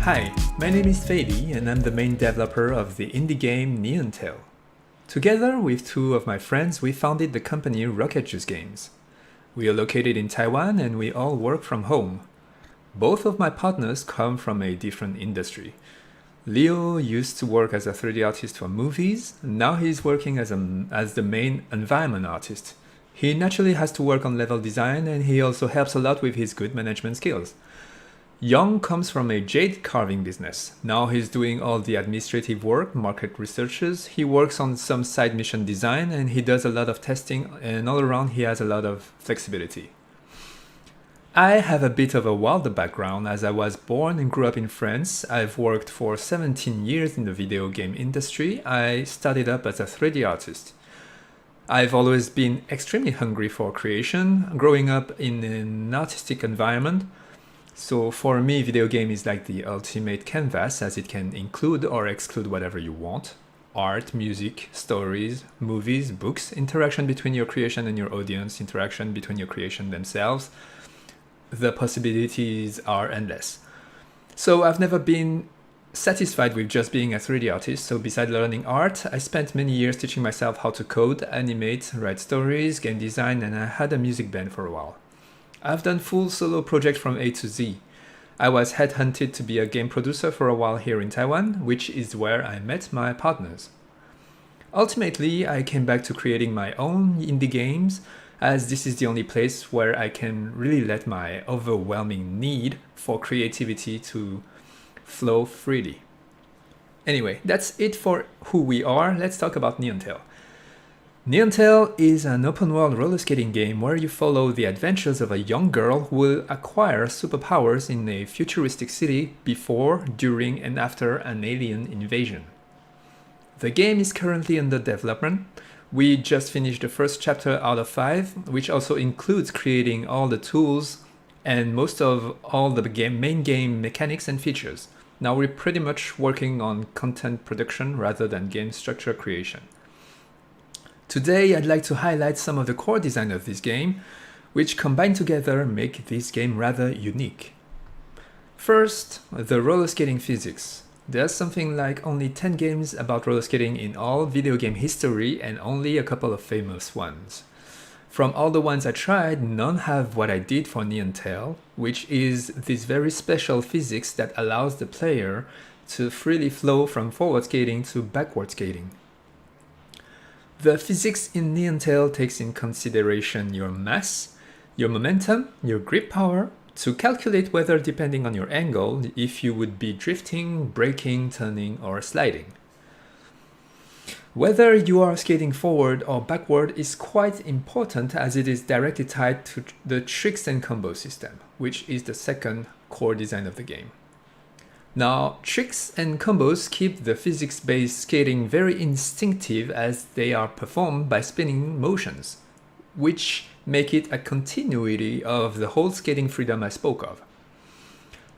Hi, my name is Feli and I'm the main developer of the indie game Neon Tail. Together with two of my friends, we founded the company Rocket Juice Games. We are located in Taiwan and we all work from home. Both of my partners come from a different industry. Leo used to work as a 3D artist for movies, now he's working as the main environment artist. He naturally has to work on level design and he also helps a lot with his good management skills. Young comes from a jade carving business. Now he's doing all the administrative work, market researches, he works on some side mission design and he does a lot of testing, and all around he has a lot of flexibility. I have a bit of a wilder background as I was born and grew up in France. I've worked for 17 years in the video game industry. I started up as a 3D artist. I've always been extremely hungry for creation, growing up in an artistic environment. So for me, video game is like the ultimate canvas, as it can include or exclude whatever you want. Art, music, stories, movies, books, interaction between your creation and your audience, interaction between your creation themselves. The possibilities are endless. So I've never been satisfied with just being a 3D artist, so besides learning art, I spent many years teaching myself how to code, animate, write stories, game design, and I had a music band for a while. I've done full solo projects from A to Z. I was headhunted to be a game producer for a while here in Taiwan, which is where I met my partners. Ultimately, I came back to creating my own indie games, as this is the only place where I can really let my overwhelming need for creativity to flow freely. Anyway, that's it for who we are. Let's talk about Neon Tail. Neon Tail is an open-world roller skating game where you follow the adventures of a young girl who will acquire superpowers in a futuristic city before, during, and after an alien invasion. The game is currently under development. We just finished the first chapter out of 5, which also includes creating all the tools and most of all the main game mechanics and features. Now we're pretty much working on content production rather than game structure creation. Today I'd like to highlight some of the core design of this game, which combined together make this game rather unique. First, the roller skating physics. There's something like only 10 games about roller skating in all video game history and only a couple of famous ones. From all the ones I tried, none have what I did for Neon Tail, which is this very special physics that allows the player to freely flow from forward skating to backward skating. The physics in Neon Tail takes in consideration your mass, your momentum, your grip power, to calculate whether, depending on your angle, if you would be drifting, braking, turning, or sliding. Whether you are skating forward or backward is quite important, as it is directly tied to the tricks and combo system, which is the second core design of the game. Now, tricks and combos keep the physics-based skating very instinctive, as they are performed by spinning motions, which make it a continuity of the whole skating freedom I spoke of.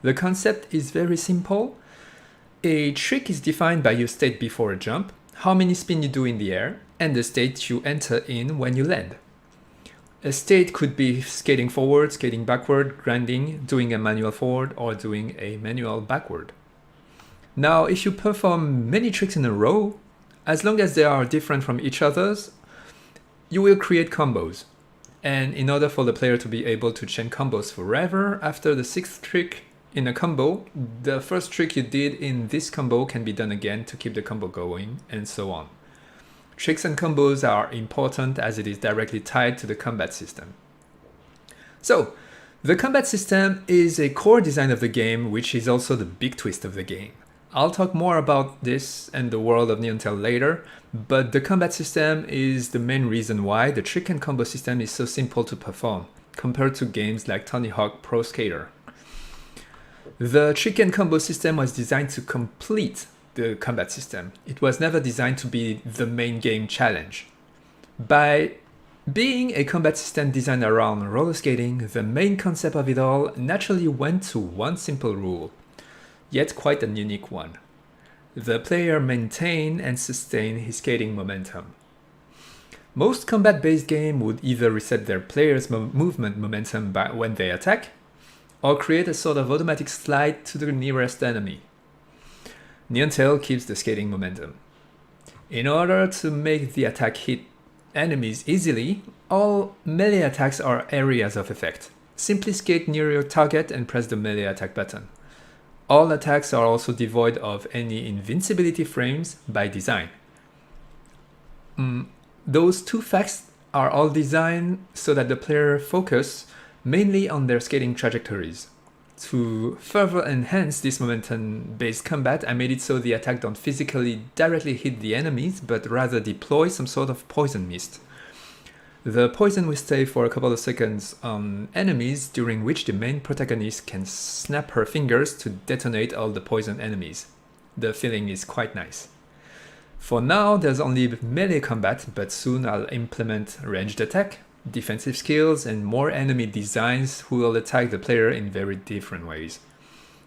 The concept is very simple. A trick is defined by your state before a jump, how many spin you do in the air, and the state you enter in when you land. A state could be skating forward, skating backward, grinding, doing a manual forward, or doing a manual backward. Now, if you perform many tricks in a row, as long as they are different from each other's, you will create combos. And in order for the player to be able to chain combos forever, after the 6th trick in a combo, the first trick you did in this combo can be done again to keep the combo going, and so on. Tricks and combos are important as it is directly tied to the combat system. So, the combat system is a core design of the game, which is also the big twist of the game. I'll talk more about this and the world of Neon Tail later, but the combat system is the main reason why the trick and combo system is so simple to perform, compared to games like Tony Hawk Pro Skater. The trick and combo system was designed to complete the combat system. It was never designed to be the main game challenge. By being a combat system designed around roller skating, the main concept of it all naturally went to one simple rule, yet quite a unique one. The player maintain and sustain his skating momentum. Most combat-based games would either reset their players' movement momentum when they attack, or create a sort of automatic slide to the nearest enemy. Neon Tail keeps the skating momentum. In order to make the attack hit enemies easily, all melee attacks are areas of effect. Simply skate near your target and press the melee attack button. All attacks are also devoid of any invincibility frames by design. Those two facts are all designed so that the player focus mainly on their skating trajectories. To further enhance this momentum-based combat, I made it so the attack don't physically directly hit the enemies, but rather deploy some sort of poison mist. The poison will stay for a couple of seconds on enemies, during which the main protagonist can snap her fingers to detonate all the poison enemies. The feeling is quite nice. For now, there's only melee combat, but soon I'll implement ranged attack, defensive skills, and more enemy designs who will attack the player in very different ways.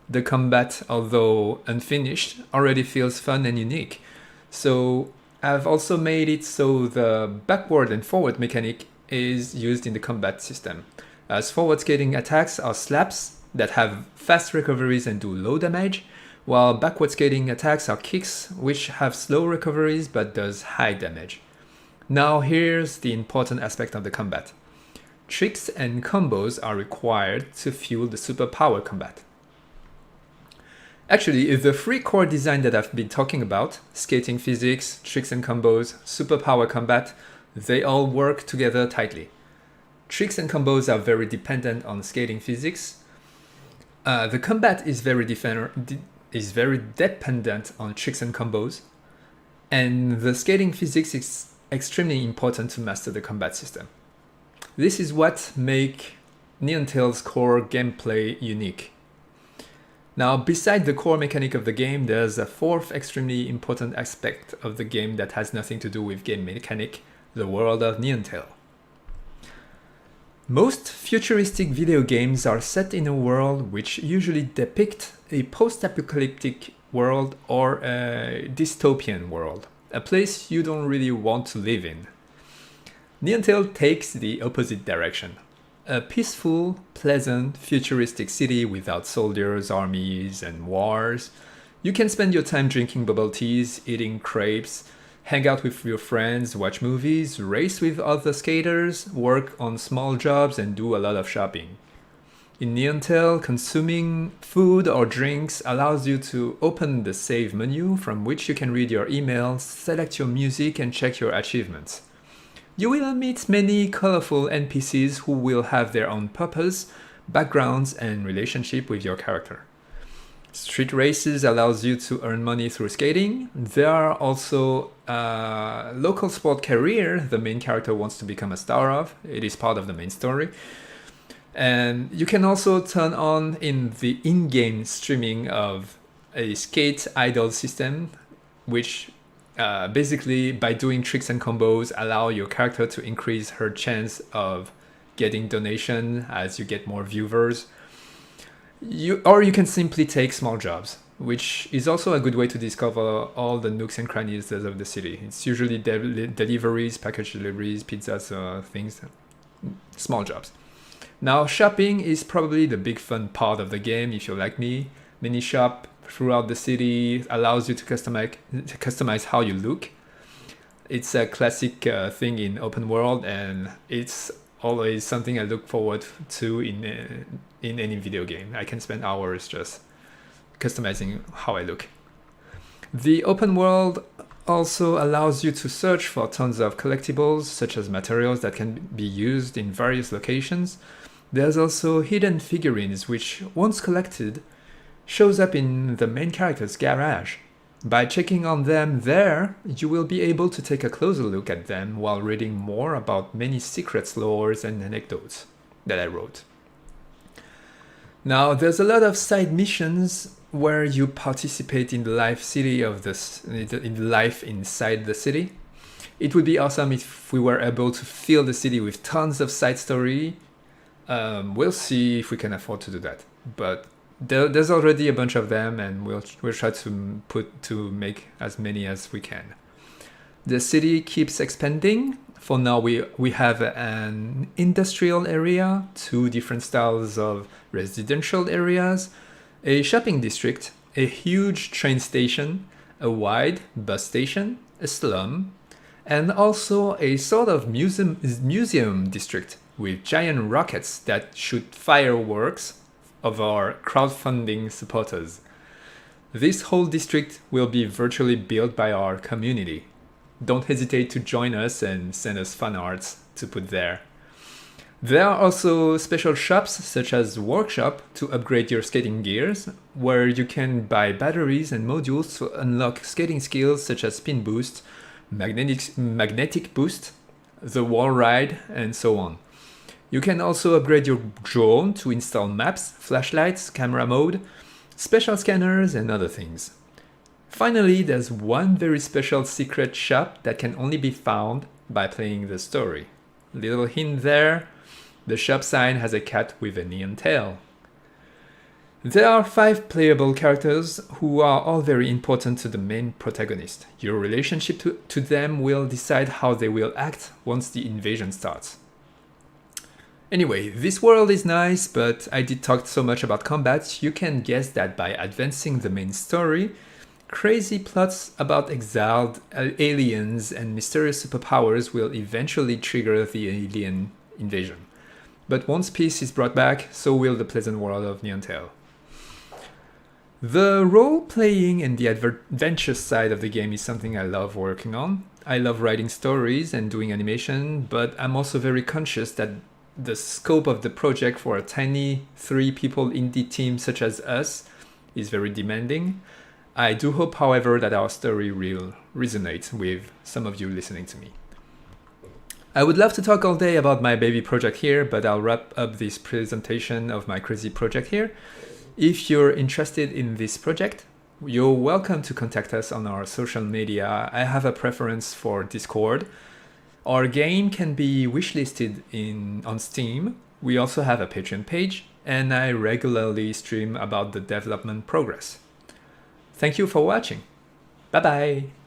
The combat, although unfinished, already feels fun and unique. So I've also made it so the backward and forward mechanic is used in the combat system, as forward skating attacks are slaps that have fast recoveries and do low damage, while backward skating attacks are kicks which have slow recoveries but does high damage. Now here's the important aspect of the combat. Tricks and combos are required to fuel the superpower combat. Actually, the three core design that I've been talking about, skating physics, tricks and combos, superpower combat, they all work together tightly. Tricks and combos are very dependent on skating physics. The combat is very dependent on tricks and combos. And the skating physics is extremely important to master the combat system. This is what makes Neon Tail's core gameplay unique. Now, beside the core mechanic of the game, there's a fourth extremely important aspect of the game that has nothing to do with game mechanic, the world of Neon Tail. Most futuristic video games are set in a world which usually depict a post-apocalyptic world or a dystopian world, a place you don't really want to live in. Neon Tail takes the opposite direction. A peaceful, pleasant, futuristic city without soldiers, armies, and wars. You can spend your time drinking bubble teas, eating crepes, hang out with your friends, watch movies, race with other skaters, work on small jobs, and do a lot of shopping. In Neon Tail, consuming food or drinks allows you to open the save menu from which you can read your emails, select your music, and check your achievements. You will meet many colorful NPCs who will have their own purpose, backgrounds, and relationship with your character. Street races allows you to earn money through skating. There are also a local sport career the main character wants to become a star of. It is part of the main story. And you can also turn on in the in-game streaming of a skate idol system, which basically, by doing tricks and combos, allow your character to increase her chance of getting donation as you get more viewers. Or you can simply take small jobs, which is also a good way to discover all the nooks and crannies of the city. It's usually deliveries, package deliveries, pizzas, things, small jobs. Now, shopping is probably the big fun part of the game if you're like me. Mini shop throughout the city allows you to customize how you look. It's a classic thing in open world, and it's always something I look forward to in any video game. I can spend hours just customizing how I look. The open world also allows you to search for tons of collectibles, such as materials that can be used in various locations. There's also hidden figurines, which, once collected, shows up in the main character's garage. By checking on them there, you will be able to take a closer look at them while reading more about many secrets, lores, and anecdotes that I wrote. Now, there's a lot of side missions where you participate in the life inside the city. It would be awesome if we were able to fill the city with tons of side story. We'll see if we can afford to do that, but there's already a bunch of them, and we'll try to make as many as we can. The city keeps expanding. For now, we have an industrial area, 2 different styles of residential areas, a shopping district, a huge train station, a wide bus station, a slum, and also a sort of museum district with giant rockets that shoot fireworks of our crowdfunding supporters. This whole district will be virtually built by our community. Don't hesitate to join us and send us fan arts to put there. There are also special shops such as Workshop to upgrade your skating gears, where you can buy batteries and modules to unlock skating skills such as spin boost, magnetic boost, the wall ride, and so on. You can also upgrade your drone to install maps, flashlights, camera mode, special scanners, and other things. Finally, there's one very special secret shop that can only be found by playing the story. Little hint there, the shop sign has a cat with a neon tail. There are 5 playable characters who are all very important to the main protagonist. Your relationship to them will decide how they will act once the invasion starts. Anyway, this world is nice, but I did talk so much about combat, you can guess that by advancing the main story, crazy plots about exiled aliens and mysterious superpowers will eventually trigger the alien invasion. But once peace is brought back, so will the pleasant world of Neon Tail. The role-playing and the adventure side of the game is something I love working on. I love writing stories and doing animation, but I'm also very conscious that the scope of the project for a tiny 3-people indie team such as us is very demanding. I do hope, however, that our story will resonate with some of you listening to me. I would love to talk all day about my baby project here, but I'll wrap up this presentation of my crazy project here. If you're interested in this project, you're welcome to contact us on our social media. I have a preference for Discord. Our game can be wishlisted on Steam. We also have a Patreon page, and I regularly stream about the development progress. Thank you for watching. Bye bye.